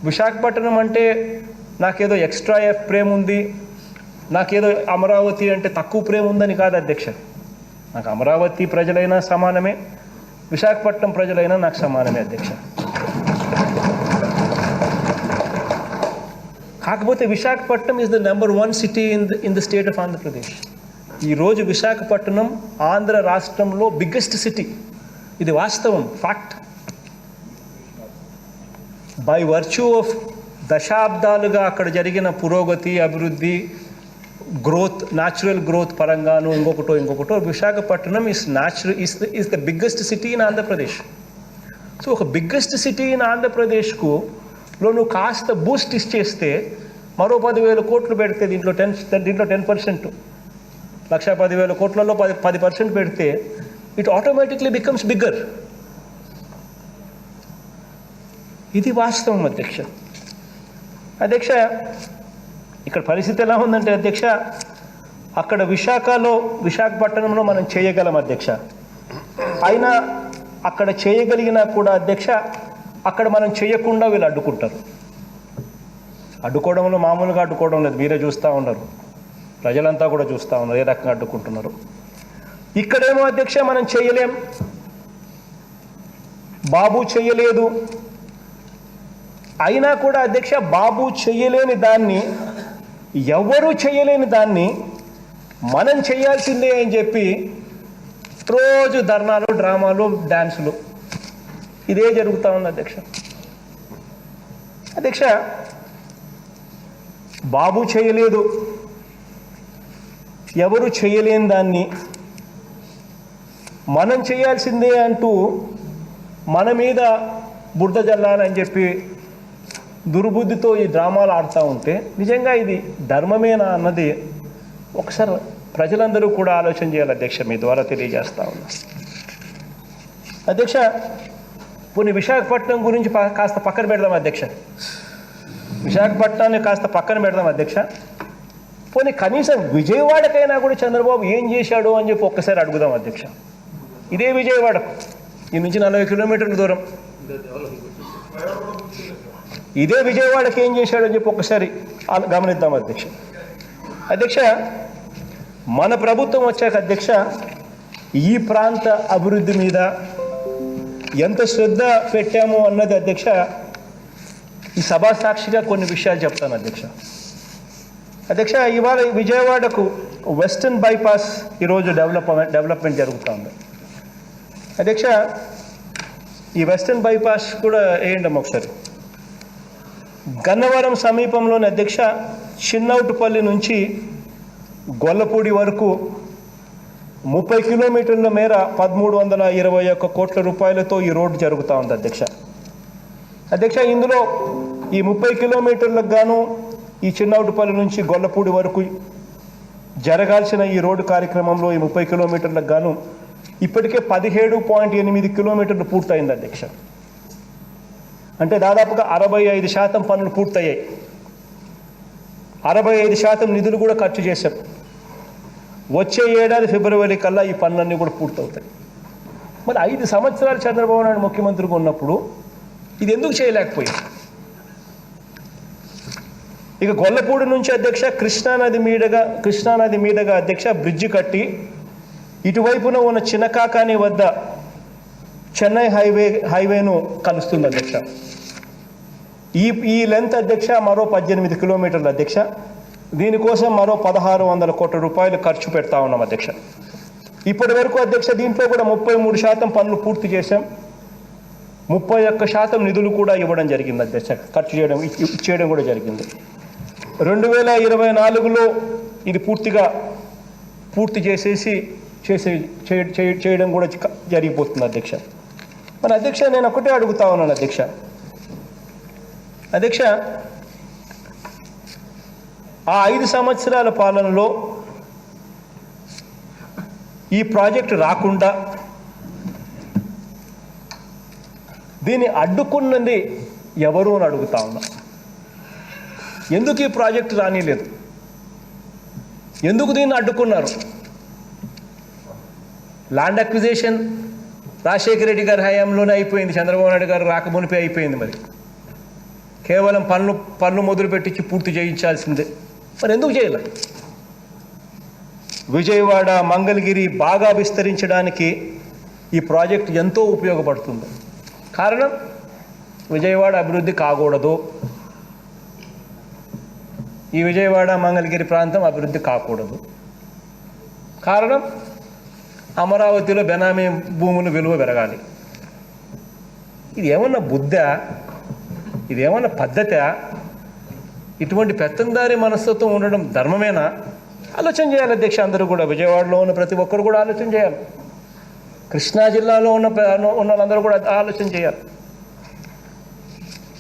విశాఖపట్నం అంటే నాకేదో ఎక్స్ట్రా ప్రేమ ఉంది, నాకేదో అమరావతి అంటే తక్కువ ప్రేమ ఉందని కాదు అధ్యక్ష. నాకు అమరావతి ప్రజలైనా సమానమే, విశాఖపట్నం ప్రజలైనా నాకు సమానమే అధ్యక్ష. కాకపోతే Visakhapatnam is the number 1 city in the state of Andhra Pradesh. ఈరోజు విశాఖపట్నం ఆంధ్ర రాష్ట్రంలో బిగ్గెస్ట్ సిటీ. ఇది వాస్తవం, ఫ్యాక్ట్. బై వర్చ్యూ ఆఫ్ దశాబ్దాలుగా అక్కడ జరిగిన పురోగతి, అభివృద్ధి, గ్రోత్, న్యాచురల్ గ్రోత్ పరంగాను ఇంకొకటో Visakhapatnam is the biggest city in Andhra Pradesh. So ఒక బిగ్గెస్ట్ సిటీ ఇన్ ఆంధ్రప్రదేశ్కు నువ్వు కాస్త బూస్ట్ ఇచ్చేస్తే మరో 10,000 కోట్లు పెడితే దీంట్లో 10%, 1,10,000 కోట్లలో 10% పెడితే ఇట్ ఆటోమేటిక్లీ బికమ్స్ బిగ్గర్. ఇది వాస్తవం అధ్యక్ష. అధ్యక్ష, ఇక్కడ పరిస్థితి ఎలా ఉందంటే అధ్యక్ష, అక్కడ విశాఖపట్నంలో మనం చేయగలం అధ్యక్ష. అయినా అక్కడ చేయగలిగినా కూడా అధ్యక్ష, అక్కడ మనం చేయకుండా వీళ్ళు అడ్డుకుంటారు. అడ్డుకోవడంలో మామూలుగా అడ్డుకోవడం లేదు, మీరే చూస్తూ ఉన్నారు, ప్రజలంతా కూడా చూస్తూ ఉన్నారు ఏ రకంగా అడ్డుకుంటున్నారు. ఇక్కడేమో అధ్యక్ష మనం చేయలేం, బాబు చేయలేదు. అయినా కూడా అధ్యక్ష, బాబు చేయలేని దాన్ని, ఎవరు చేయలేని దాన్ని మనం చేయాల్సిందే అని చెప్పి రోజు ధర్నాలు, డ్రామాలు, డ్యాన్సులు, ఇదే జరుగుతూ ఉంది అధ్యక్ష. అధ్యక్ష, బాబు చేయలేదు, ఎవరు చేయలేని దాన్ని మనం చేయాల్సిందే అంటూ మన మీద బురద జల్లాలని చెప్పి దుర్బుద్ధితో ఈ డ్రామాలు ఆడుతూ ఉంటే నిజంగా ఇది ధర్మమేనా అన్నది ఒకసారి ప్రజలందరూ కూడా ఆలోచన చేయాలి అధ్యక్ష. మీ ద్వారా తెలియజేస్తా ఉన్నా అధ్యక్ష. పోనీ విశాఖపట్నం గురించి కాస్త పక్కన పెడదాం అధ్యక్ష, విశాఖపట్నాన్ని కాస్త పక్కన పెడదాం అధ్యక్ష. పోనీ కనీసం విజయవాడకైనా కూడా చంద్రబాబు ఏం చేశాడు అని చెప్పి ఒక్కసారి అడుగుదాం అధ్యక్ష. ఇదే విజయవాడకు ఈ నుంచి 40 కిలోమీటర్ల దూరం, ఇదే విజయవాడకి ఏం చేశాడు అని చెప్పి ఒక్కసారి గమనిద్దాం అధ్యక్ష. అధ్యక్ష, మన ప్రభుత్వం వచ్చాక అధ్యక్ష ఈ ప్రాంత అభివృద్ధి మీద ఎంత శ్రద్ధ పెట్టాము అన్నది అధ్యక్ష ఈ సభా సాక్షిగా కొన్ని విషయాలు చెప్తాను అధ్యక్ష. అధ్యక్ష, ఇవాళ విజయవాడకు వెస్టర్న్ బైపాస్ ఈరోజు డెవలప్మెంట్ జరుగుతూ ఉంది అధ్యక్ష. ఈ వెస్టర్న్ బైపాస్ కూడా వేయండి ఒకసారి. గన్నవరం సమీపంలోని అధ్యక్ష చిన్నౌటుపల్లి నుంచి గొల్లపూడి వరకు 30 కిలోమీటర్ల మేర 1,321 కోట్ల రూపాయలతో ఈ రోడ్డు జరుగుతూ ఉంది అధ్యక్ష. అధ్యక్ష, ఇందులో ఈ 30 కిలోమీటర్లకు గాను ఈ చిన్నౌటుపల్లి నుంచి గొల్లపూడి వరకు జరగాల్సిన ఈ రోడ్డు కార్యక్రమంలో ఈ 30 కిలోమీటర్లకు గాను ఇప్పటికే 17.8 కిలోమీటర్లు పూర్తయింది అధ్యక్ష. అంటే దాదాపుగా 65% పనులు పూర్తయ్యాయి. 65% నిధులు కూడా ఖర్చు చేశాం. వచ్చే ఏడాది ఫిబ్రవరి కల్లా ఈ పనులన్నీ కూడా పూర్తవుతాయి. మరి 5 సంవత్సరాలు చంద్రబాబు నాయుడు ముఖ్యమంత్రిగా ఉన్నప్పుడు ఇది ఎందుకు చేయలేకపోయింది? ఇక గొల్లపూడి నుంచి అధ్యక్ష కృష్ణానది మీదుగా అధ్యక్ష బ్రిడ్జి కట్టి ఇటువైపున ఉన్న చిన్నకాకాని వద్ద చెన్నై హైవేను కలుస్తుంది అధ్యక్ష. ఈ లెంత్ అధ్యక్ష మరో 18 కిలోమీటర్లు అధ్యక్ష. దీనికోసం మరో 1,600 కోట్ల రూపాయలు ఖర్చు పెడతా ఉన్నాం అధ్యక్ష. ఇప్పటి వరకు అధ్యక్ష దీంట్లో కూడా 33% పనులు పూర్తి చేశాం. 31% నిధులు కూడా ఇవ్వడం జరిగింది అధ్యక్ష, ఖర్చు ఇచ్చేయడం కూడా జరిగింది. 2024లో ఇది పూర్తి చేయడం కూడా జరిగిపోతుంది అధ్యక్ష. మరి అధ్యక్ష, నేను ఒకటే అడుగుతా ఉన్నాను అధ్యక్ష. ఆ 5 సంవత్సరాల పాలనలో ఈ ప్రాజెక్టు రాకుండా దీన్ని అడ్డుకున్నది ఎవరు అని అడుగుతా ఉన్నా. ఎందుకు ఈ ప్రాజెక్టు రానిలేదు? ఎందుకు దీన్ని అడ్డుకున్నారు? ల్యాండ్ అక్విజిషన్ రాజశేఖర రెడ్డి గారి హయాంలోనే అయిపోయింది, చంద్రబాబు నాయుడు గారు రాకమునిపే అయిపోయింది. మరి కేవలం పన్ను మొదలుపెట్టించి పూర్తి చేయించాల్సిందే. మరి ఎందుకు చేయాలి? విజయవాడ మంగళగిరి బాగా విస్తరించడానికి ఈ ప్రాజెక్ట్ ఎంతో ఉపయోగపడుతుంది. కారణం విజయవాడ అభివృద్ధి కాకూడదు, ఈ విజయవాడ మంగళగిరి ప్రాంతం అభివృద్ధి కాకూడదు. కారణం అమరావతిలో బెనామీ భూముల విలువ పెరగాలి. ఇది ఏమన్నా బుద్ధా? ఇది ఏమన్నా పద్ధతా? ఇటువంటి పెత్తందారి మనస్తత్వం ఉండడం ధర్మమేనా? ఆలోచన చేయాలి అధ్యక్ష. అందరూ కూడా, విజయవాడలో ఉన్న ప్రతి ఒక్కరు కూడా ఆలోచన చేయాలి. కృష్ణా జిల్లాలో ఉన్న వాళ్ళందరూ కూడా ఆలోచన చేయాలి.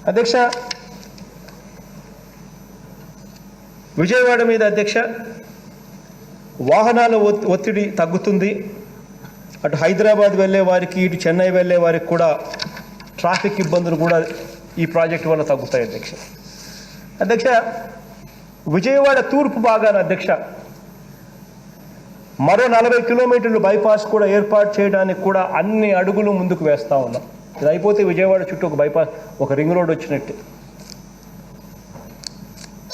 అధ్యక్ష, విజయవాడ మీద అధ్యక్ష వాహనాల ఒత్తిడి తగ్గుతుంది. అటు హైదరాబాద్ వెళ్ళే వారికి, ఇటు చెన్నై వెళ్ళే వారికి కూడా ట్రాఫిక్ ఇబ్బందులు కూడా ఈ ప్రాజెక్టు వల్ల తగ్గుతాయి అధ్యక్ష. అధ్యక్ష, విజయవాడ తూర్పు భాగాన అధ్యక్ష మరో 40 కిలోమీటర్లు బైపాస్ కూడా ఏర్పాటు చేయడానికి కూడా అన్ని అడుగులు ముందుకు వేస్తూ ఉన్నాం. ఇది అయిపోతే విజయవాడ చుట్టూ ఒక బైపాస్, ఒక రింగ్ రోడ్ వచ్చినట్టు.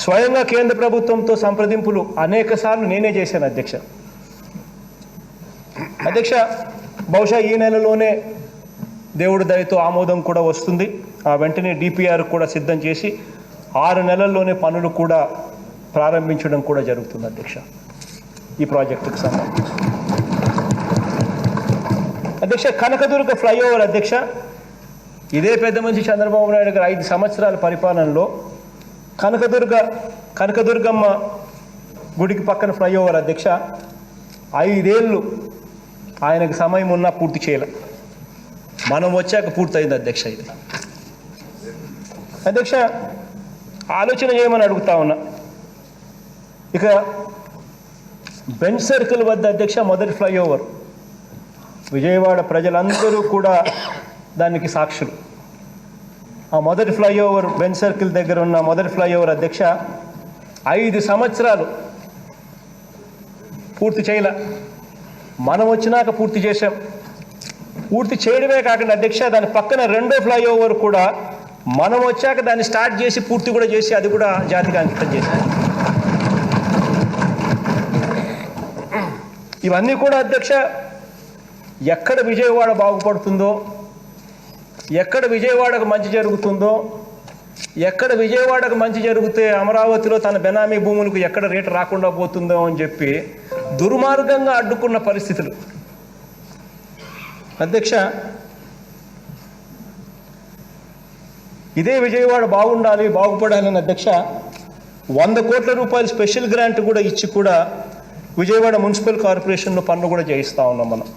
స్వయంగా కేంద్ర ప్రభుత్వంతో సంప్రదింపులు అనేక సార్లు నేనే చేశాను అధ్యక్ష. అధ్యక్ష, బహుశా ఈ నెలలోనే దేవుడి దయతో ఆమోదం కూడా వస్తుంది. ఆ వెంటనే డిపిఆర్ కూడా సిద్ధం చేసి 6 నెలల్లోనే పనులు కూడా ప్రారంభించడం కూడా జరుగుతుంది అధ్యక్ష ఈ ప్రాజెక్టుకు సంబంధించి. అధ్యక్ష, కనకదుర్గ ఫ్లైఓవర్ అధ్యక్ష, ఇదే పెద్ద మనిషి చంద్రబాబు నాయుడు గారు 5 సంవత్సరాల పరిపాలనలో కనకదుర్గమ్మ గుడికి పక్కన ఫ్లైఓవర్ అధ్యక్ష 5 ఏళ్ళు ఆయనకు సమయం ఉన్నా పూర్తి చేయలే. మనం వచ్చాక పూర్తయింది అధ్యక్ష. ఇది అధ్యక్ష ఆలోచన చేయమని అడుగుతా ఉన్నా. ఇక బెంచ్ సర్కిల్ వద్ద అధ్యక్ష మొదటి ఫ్లైఓవర్, విజయవాడ ప్రజలందరూ కూడా దానికి సాక్షులు. ఆ మొదటి ఫ్లైఓవర్, బెంచ్ సర్కిల్ దగ్గర ఉన్న మొదటి ఫ్లైఓవర్ అధ్యక్ష 5 సంవత్సరాలు పూర్తి చేయలే. మనం వచ్చినాక పూర్తి చేశాం. పూర్తి చేయడమే కాకుండా అధ్యక్ష దాని పక్కన రెండో ఫ్లైఓవర్ కూడా మనం వచ్చాక దాన్ని స్టార్ట్ చేసి పూర్తి కూడా చేసి అది కూడా జాతికి అంకితం చేశాం. ఇవన్నీ కూడా అధ్యక్ష ఎక్కడ విజయవాడ బాగుపడుతుందో, ఎక్కడ విజయవాడకు మంచి జరుగుతుందో, ఎక్కడ విజయవాడకు మంచి జరిగితే అమరావతిలో తన బెనామీ భూములకు ఎక్కడ రేటు రాకుండా పోతుందో అని చెప్పి దుర్మార్గంగా అడ్డుకున్న పరిస్థితులు. అధ్యక్ష, ఇదే విజయవాడ బాగుండాలి, బాగుపడాలని అధ్యక్ష 100 కోట్ల రూపాయలు స్పెషల్ గ్రాంట్ కూడా ఇచ్చి కూడా విజయవాడ మున్సిపల్ కార్పొరేషన్లో పనులు కూడా చేయిస్తూ ఉన్నాం మనం.